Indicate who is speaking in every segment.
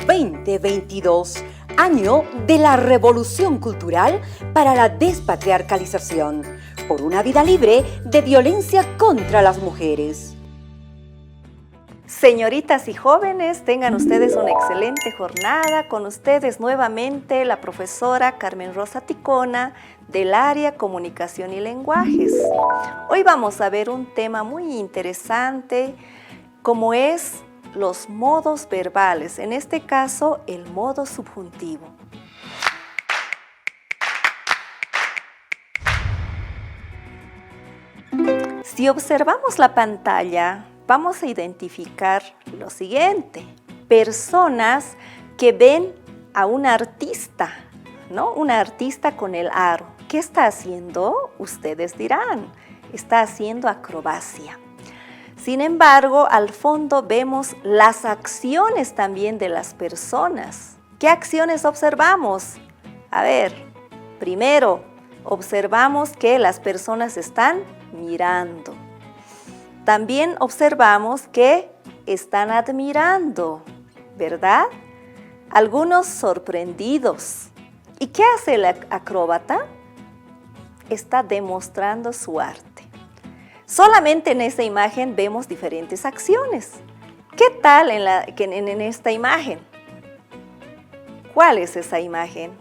Speaker 1: 2022, año de la Revolución Cultural para la Despatriarcalización, por una vida libre de violencia contra las mujeres.
Speaker 2: Señoritas y jóvenes, tengan ustedes una excelente jornada. Con ustedes nuevamente la profesora Carmen Rosa Ticona del área Comunicación y Lenguajes. Hoy vamos a ver un tema muy interesante como es los modos verbales, en este caso el modo subjuntivo. Si observamos la pantalla, vamos a identificar lo siguiente: personas que ven a un artista, ¿no? Un artista con el aro. ¿Qué está haciendo? Ustedes dirán, está haciendo acrobacia. Sin embargo, al fondo vemos las acciones también de las personas. ¿Qué acciones observamos? A ver, primero, observamos que las personas están mirando. También observamos que están admirando, ¿verdad? Algunos sorprendidos. ¿Y qué hace el acróbata? Está demostrando su arte. Solamente en esta imagen vemos diferentes acciones. ¿Qué tal en esta imagen? ¿Cuál es esa imagen?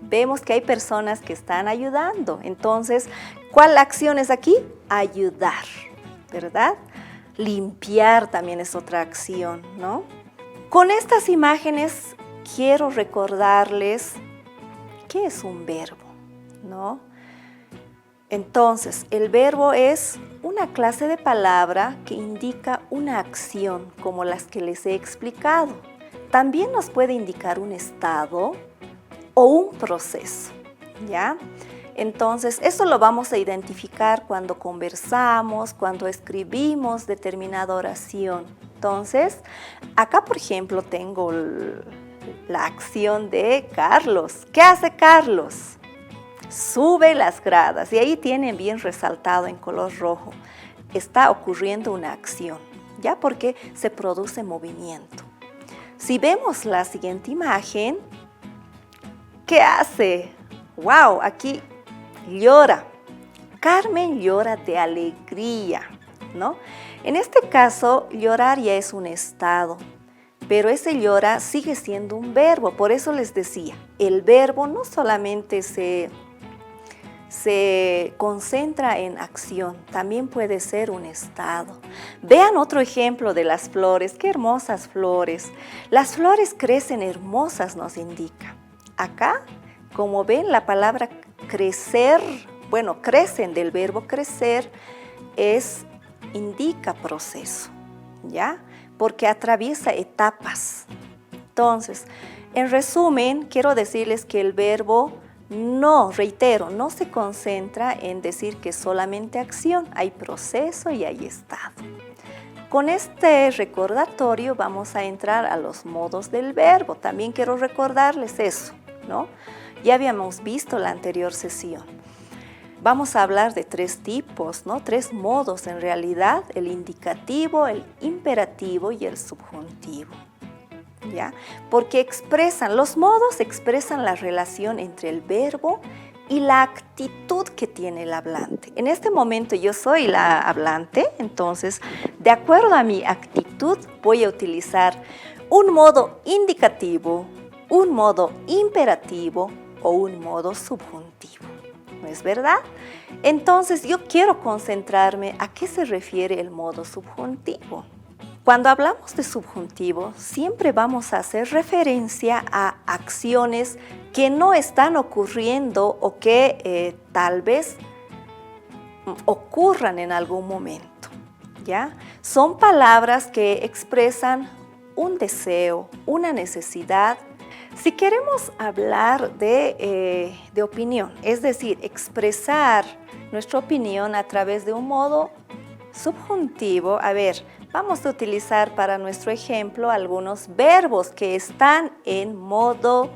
Speaker 2: Vemos que hay personas que están ayudando. Entonces, ¿cuál acción es aquí? Ayudar, ¿verdad? Limpiar también es otra acción, ¿no? Con estas imágenes quiero recordarles qué es un verbo, ¿no? Entonces, el verbo es una clase de palabra que indica una acción, como las que les he explicado. También nos puede indicar un estado o un proceso, ¿ya? Entonces, eso lo vamos a identificar cuando conversamos, cuando escribimos determinada oración. Entonces, acá, por ejemplo, tengo la acción de Carlos. ¿Qué hace Carlos? Sube las gradas y ahí tienen bien resaltado en color rojo. Está ocurriendo una acción, ¿ya? Porque se produce movimiento. Si vemos la siguiente imagen, ¿qué hace? ¡Wow! Aquí llora. Carmen llora de alegría, ¿no? En este caso, llorar ya es un estado, pero ese llora sigue siendo un verbo. Por eso les decía, el verbo no solamente se concentra en acción, también puede ser un estado. Vean otro ejemplo de las flores. ¡Qué hermosas flores! Las flores crecen hermosas, nos indica. Acá, como ven, la palabra crecer, bueno, crecen del verbo crecer, indica proceso, ¿ya? Porque atraviesa etapas. Entonces, en resumen, quiero decirles que el verbo no, reitero, no se concentra en decir que solamente acción, hay proceso y hay estado. Con este recordatorio vamos a entrar a los modos del verbo. También quiero recordarles eso, ¿no? Ya habíamos visto la anterior sesión. Vamos a hablar de 3 tipos, ¿no? 3 modos en realidad: el indicativo, el imperativo y el subjuntivo. ¿Ya? Porque los modos expresan la relación entre el verbo y la actitud que tiene el hablante. En este momento yo soy la hablante, entonces, de acuerdo a mi actitud, voy a utilizar un modo indicativo, un modo imperativo o un modo subjuntivo. ¿No es verdad? Entonces, yo quiero concentrarme a qué se refiere el modo subjuntivo. Cuando hablamos de subjuntivo, siempre vamos a hacer referencia a acciones que no están ocurriendo o que tal vez ocurran en algún momento, ¿ya? Son palabras que expresan un deseo, una necesidad. Si queremos hablar de opinión, es decir, expresar nuestra opinión a través de un modo subjuntivo, a ver, vamos a utilizar para nuestro ejemplo algunos verbos que están en modo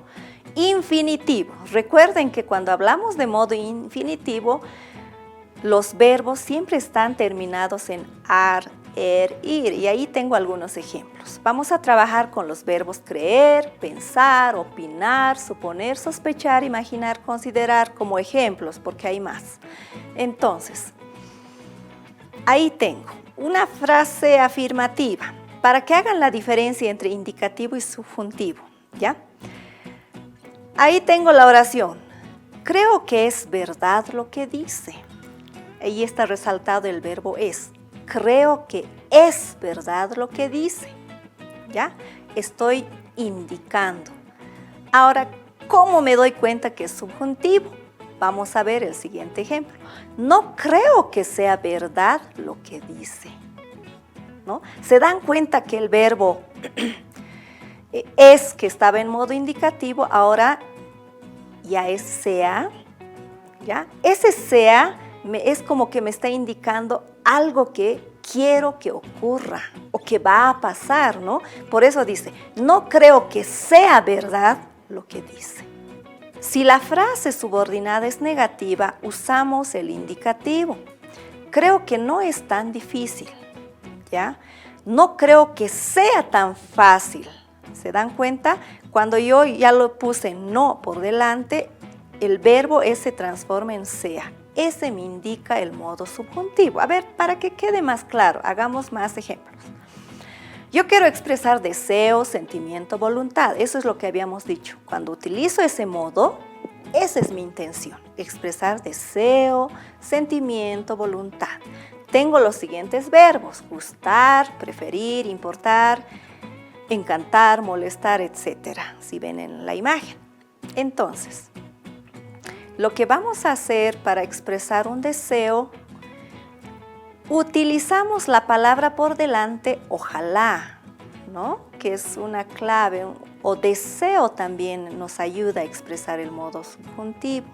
Speaker 2: infinitivo. Recuerden que cuando hablamos de modo infinitivo, los verbos siempre están terminados en ar, ir. Y ahí tengo algunos ejemplos. Vamos a trabajar con los verbos creer, pensar, opinar, suponer, sospechar, imaginar, considerar como ejemplos, porque hay más. Entonces, ahí tengo una frase afirmativa para que hagan la diferencia entre indicativo y subjuntivo, ¿ya? Ahí tengo la oración. Creo que es verdad lo que dice. Ahí está resaltado el verbo es. Creo que es verdad lo que dice, ¿ya? Estoy indicando. Ahora, ¿cómo me doy cuenta que es subjuntivo? Vamos a ver el siguiente ejemplo. No creo que sea verdad lo que dice, ¿no? ¿Se dan cuenta que el verbo es, que estaba en modo indicativo, ahora ya es sea, ¿ya? Ese sea es como que me está indicando algo que quiero que ocurra o que va a pasar, ¿no? Por eso dice, no creo que sea verdad lo que dice. Si la frase subordinada es negativa, usamos el indicativo. Creo que no es tan difícil, ¿ya? No creo que sea tan fácil. ¿Se dan cuenta? Cuando yo ya lo puse no por delante, el verbo se transforma en sea. Ese me indica el modo subjuntivo. A ver, para que quede más claro, hagamos más ejemplos. Yo quiero expresar deseo, sentimiento, voluntad. Eso es lo que habíamos dicho. Cuando utilizo ese modo, esa es mi intención. Expresar deseo, sentimiento, voluntad. Tengo los siguientes verbos: gustar, preferir, importar, encantar, molestar, etc. Si ven en la imagen. Entonces, lo que vamos a hacer para expresar un deseo, utilizamos la palabra por delante, ojalá, ¿no? Que es una clave, o deseo también nos ayuda a expresar el modo subjuntivo.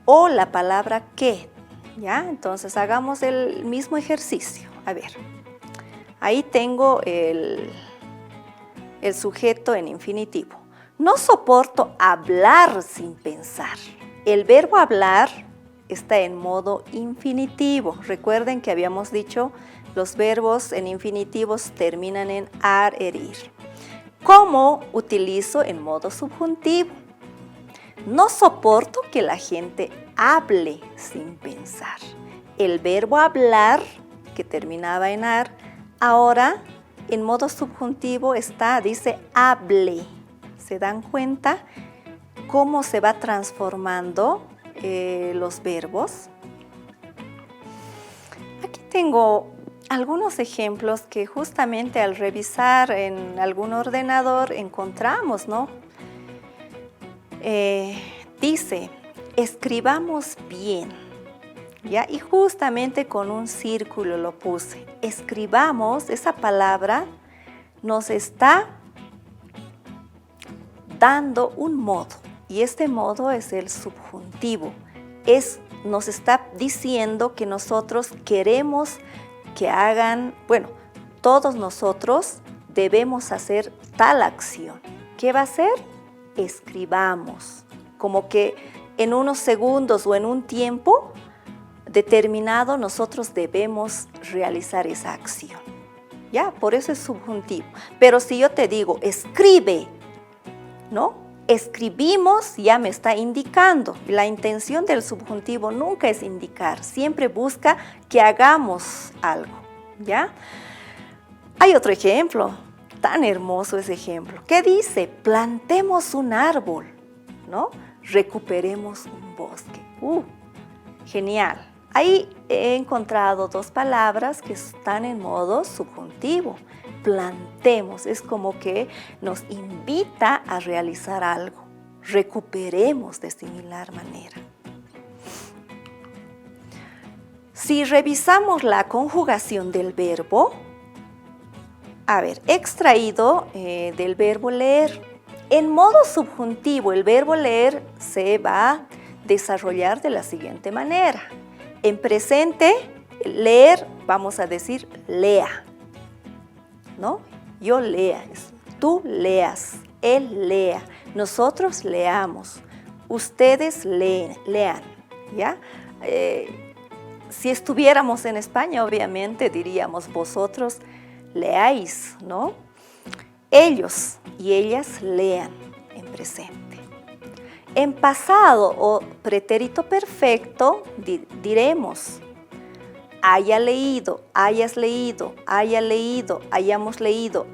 Speaker 2: O la palabra que, ¿ya? Entonces hagamos el mismo ejercicio. A ver, ahí tengo el sujeto en infinitivo. No soporto hablar sin pensar. El verbo hablar está en modo infinitivo. Recuerden que habíamos dicho los verbos en infinitivos terminan en ar, ir. ¿Cómo utilizo en modo subjuntivo? No soporto que la gente hable sin pensar. El verbo hablar, que terminaba en ar, ahora en modo subjuntivo dice hable. ¿Se dan cuenta cómo se va transformando los verbos? Aquí tengo algunos ejemplos que justamente al revisar en algún ordenador encontramos, ¿no? Dice, escribamos bien, ¿ya? Y justamente con un círculo lo puse. Escribamos, esa palabra nos está dando un modo, y este modo es el subjuntivo. Nos está diciendo que nosotros queremos que hagan, todos nosotros debemos hacer tal acción. ¿Qué va a hacer? Escribamos, como que en unos segundos o en un tiempo determinado nosotros debemos realizar esa acción. ¿Ya? Por eso es subjuntivo. Pero si yo te digo, escribe, ¿no? Escribimos, ya me está indicando. La intención del subjuntivo nunca es indicar, siempre busca que hagamos algo, ¿ya? Hay otro ejemplo, tan hermoso ese ejemplo, que dice, plantemos un árbol, ¿no? Recuperemos un bosque. Genial. Ahí he encontrado dos palabras que están en modo subjuntivo. Plantemos, es como que nos invita a realizar algo. Recuperemos de similar manera. Si revisamos la conjugación del verbo, extraído del verbo leer. En modo subjuntivo, el verbo leer se va a desarrollar de la siguiente manera. En presente, leer, vamos a decir lea, ¿no? Yo lea, tú leas, él lea, nosotros leamos, ustedes lean, ¿ya? si estuviéramos en España, obviamente diríamos vosotros leáis, ¿no? Ellos y ellas lean en presente. En pasado o pretérito perfecto diremos haya leído, hayas leído, haya leído, hayamos leído,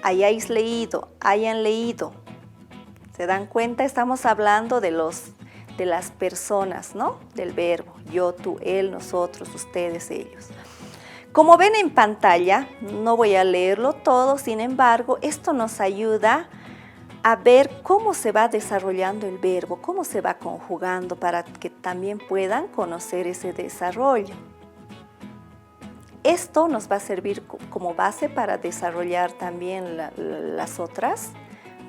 Speaker 2: hayáis leído, hayan leído. ¿Se dan cuenta? Estamos hablando de las personas, ¿no? Del verbo, yo, tú, él, nosotros, ustedes, ellos. Como ven en pantalla, no voy a leerlo todo, sin embargo, esto nos ayuda a ver cómo se va desarrollando el verbo, cómo se va conjugando para que también puedan conocer ese desarrollo. Esto nos va a servir como base para desarrollar también las otras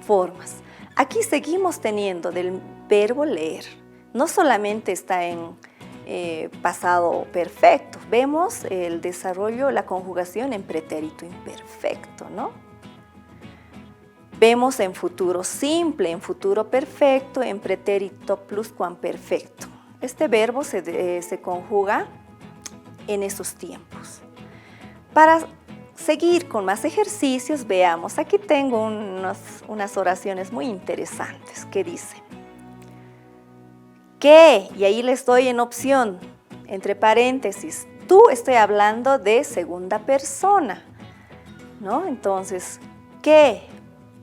Speaker 2: formas. Aquí seguimos teniendo del verbo leer. No solamente está en pasado perfecto, vemos el desarrollo, la conjugación en pretérito imperfecto, ¿no? Vemos en futuro simple, en futuro perfecto, en pretérito pluscuamperfecto. Este verbo se conjuga en esos tiempos. Para seguir con más ejercicios, veamos, aquí tengo unas oraciones muy interesantes que dicen que, y ahí les doy en opción, entre paréntesis, tú, estoy hablando de segunda persona, ¿no? Entonces, que,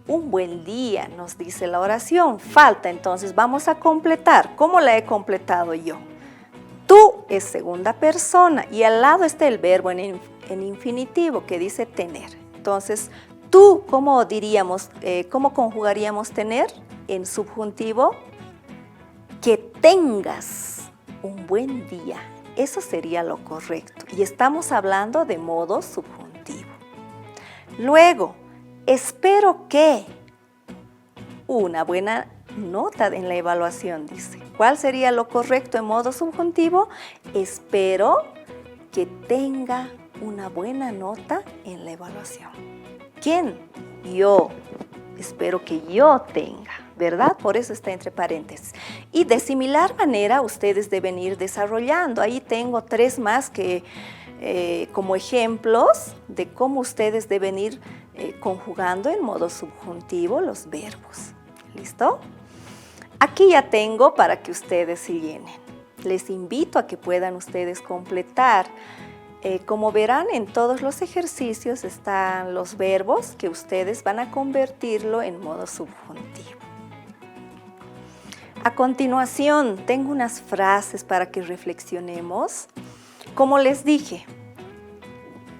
Speaker 2: un buen día, nos dice la oración, falta, entonces vamos a completar. ¿Cómo la he completado yo? Tú es segunda persona y al lado está el verbo en infinitivo que dice tener. Entonces, tú, ¿cómo diríamos, cómo conjugaríamos tener en subjuntivo? Que tengas un buen día. Eso sería lo correcto. Y estamos hablando de modo subjuntivo. Luego, espero que una buena nota en la evaluación, dice. ¿Cuál sería lo correcto en modo subjuntivo? Espero que tenga una buena nota en la evaluación. ¿Quién? Yo. Espero que yo tenga, ¿verdad? Por eso está entre paréntesis. Y de similar manera ustedes deben ir desarrollando. Ahí tengo 3 más que como ejemplos de cómo ustedes deben ir conjugando en modo subjuntivo los verbos. ¿Listo? Aquí ya tengo para que ustedes se llenen. Les invito a que puedan ustedes completar. Como verán, en todos los ejercicios están los verbos que ustedes van a convertirlo en modo subjuntivo. A continuación, tengo unas frases para que reflexionemos. Como les dije,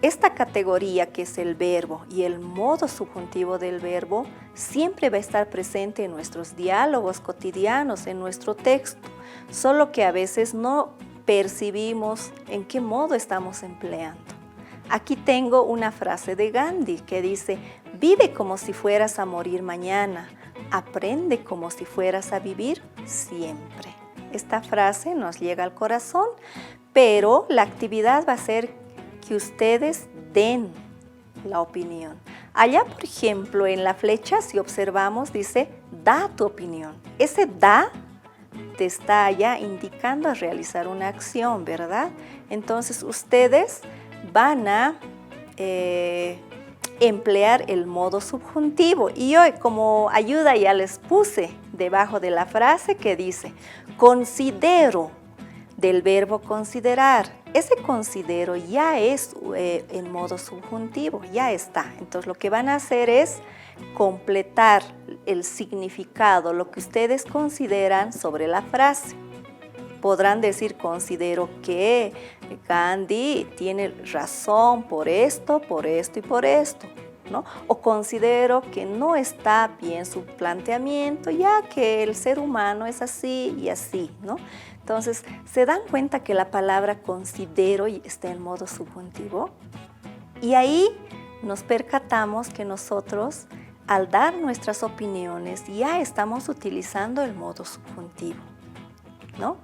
Speaker 2: esta categoría que es el verbo y el modo subjuntivo del verbo siempre va a estar presente en nuestros diálogos cotidianos, en nuestro texto, solo que a veces no percibimos en qué modo estamos empleando. Aquí tengo una frase de Gandhi que dice, vive como si fueras a morir mañana, aprende como si fueras a vivir siempre. Esta frase nos llega al corazón, pero la actividad va a ser que ustedes den la opinión. Allá, por ejemplo, en la flecha, si observamos, dice, da tu opinión. Ese da te está ya indicando a realizar una acción, ¿verdad? Entonces, ustedes van a emplear el modo subjuntivo. Y hoy, como ayuda, ya les puse debajo de la frase que dice, considero, del verbo considerar. Ese considero ya es en modo subjuntivo, ya está. Entonces, lo que van a hacer es completar el significado, lo que ustedes consideran sobre la frase. Podrán decir, considero que Gandhi tiene razón por esto y por esto, ¿no? O considero que no está bien su planteamiento, ya que el ser humano es así y así, ¿no? Entonces, ¿se dan cuenta que la palabra considero está en modo subjuntivo? Y ahí nos percatamos que nosotros, al dar nuestras opiniones, ya estamos utilizando el modo subjuntivo, ¿no?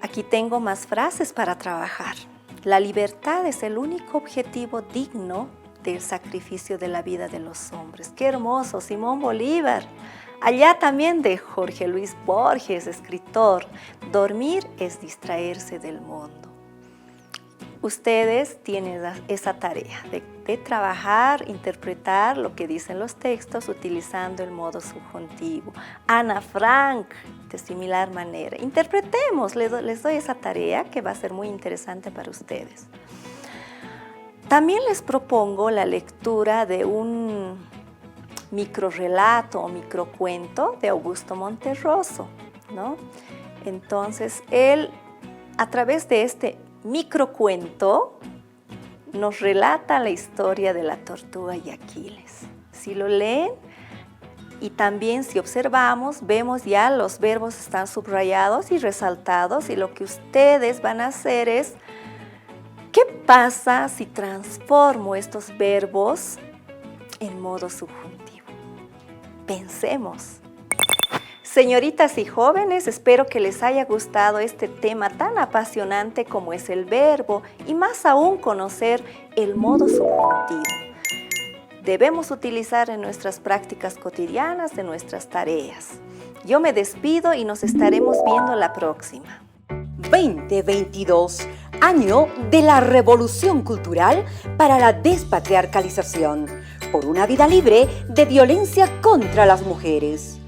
Speaker 2: Aquí tengo más frases para trabajar. La libertad es el único objetivo digno del sacrificio de la vida de los hombres. ¡Qué hermoso! Simón Bolívar. Allá también de Jorge Luis Borges, escritor. Dormir es distraerse del mundo. ustedes tienen esa tarea de trabajar, interpretar lo que dicen los textos utilizando el modo subjuntivo. Ana Frank, de similar manera. Interpretemos, les doy esa tarea que va a ser muy interesante para ustedes. También les propongo la lectura de un microrrelato o microcuento de Augusto Monterroso, ¿no? Entonces, él, a través de este microcuento, nos relata la historia de la tortuga y Aquiles. Si lo leen y también si observamos, vemos ya los verbos están subrayados y resaltados, y lo que ustedes van a hacer es, ¿qué pasa si transformo estos verbos en modo subjuntivo? Pensemos. Señoritas y jóvenes, espero que les haya gustado este tema tan apasionante como es el verbo, y más aún conocer el modo subjuntivo. Debemos utilizar en nuestras prácticas cotidianas de nuestras tareas. Yo me despido y nos estaremos viendo la próxima.
Speaker 1: 2022, año de la revolución cultural para la despatriarcalización, por una vida libre de violencia contra las mujeres.